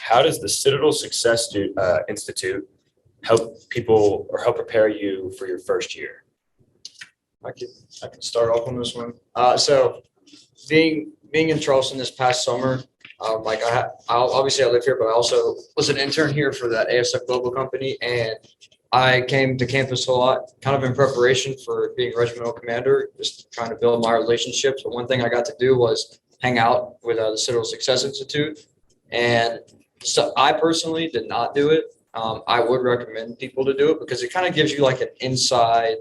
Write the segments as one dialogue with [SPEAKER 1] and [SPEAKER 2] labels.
[SPEAKER 1] how does the Citadel Institute help people or help prepare you for your first year?
[SPEAKER 2] I can start off on this one. So being in Charleston this past summer, obviously I live here, but I also was an intern here for that ASF Global company, and I came to campus a lot, kind of in preparation for being regimental commander, just trying to build my relationships. But one thing I got to do was hang out with the Citadel Success Institute, and so I personally did not do it. I would recommend people to do it because it kind of gives you like an inside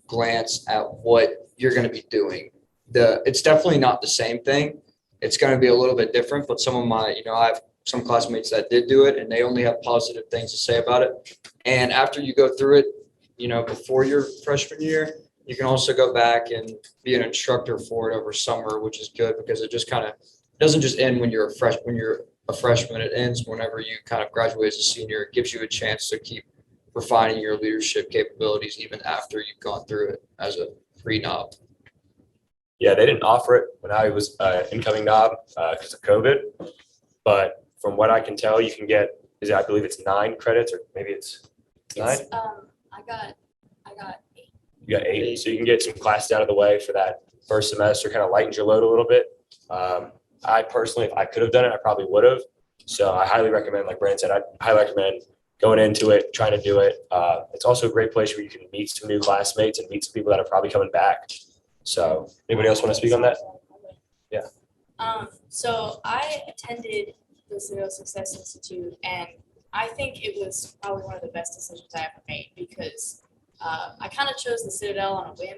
[SPEAKER 2] glance at what you're going to be doing. It's definitely not the same thing. It's going to be a little bit different, but some of my, I have some classmates that did do it and they only have positive things to say about it. And after you go through it, before your freshman year, you can also go back and be an instructor for it over summer, which is good because it just kind of doesn't just end when you're a freshman. It ends whenever you kind of graduate as a senior. It gives you a chance to keep refining your leadership capabilities even after you've gone through it as a pre-knob.
[SPEAKER 1] Yeah, they didn't offer it when I was incoming knob because of COVID. But from what I can tell, you can get, I believe it's 9 credits, or maybe it's 9?
[SPEAKER 3] I got 8.
[SPEAKER 1] You got 8. So you can get some classes out of the way for that first semester, kind of lightens your load a little bit. I personally, if I could have done it, I probably would have. So I highly recommend, like Brandon said, I highly recommend going into it, trying to do it. It's also a great place where you can meet some new classmates and meet some people that are probably coming back. So anybody else want to speak on that? Yeah.
[SPEAKER 3] So I attended the Citadel Success Institute, and I think it was probably one of the best decisions I ever made because I kind of chose the Citadel on a whim,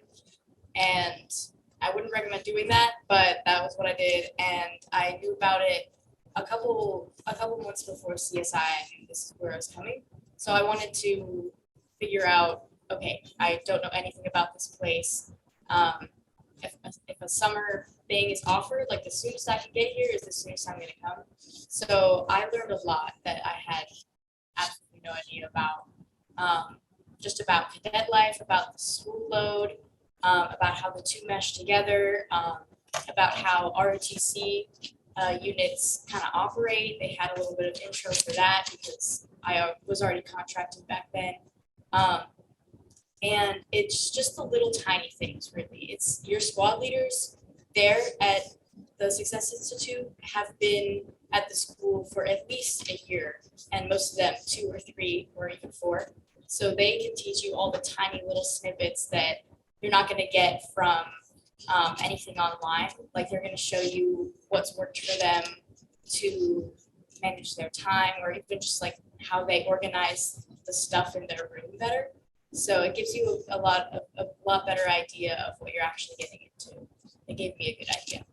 [SPEAKER 3] and I wouldn't recommend doing that, but that was what I did, and I knew about it a couple months before CSI. I knew this is where I was coming, so I wanted to figure out, okay, I don't know anything about this place. If a summer thing is offered, like the soonest I can get here is the soonest I'm going to come. So I learned a lot that I had absolutely no idea about, just about cadet life, about the school load, about how the two mesh together, about how ROTC units kind of operate. They had a little bit of intro for that because I was already contracted back then. And it's just the little tiny things, really. It's your squad leaders there at the Success Institute have been at the school for at least a year, and most of them 2 or 3 or even 4. So they can teach you all the tiny little snippets that you're not going to get from anything online. Like they're going to show you what's worked for them to manage their time, or even just like how they organize the stuff in their room better. So it gives you a lot better idea of what you're actually getting into. It gave me a good idea.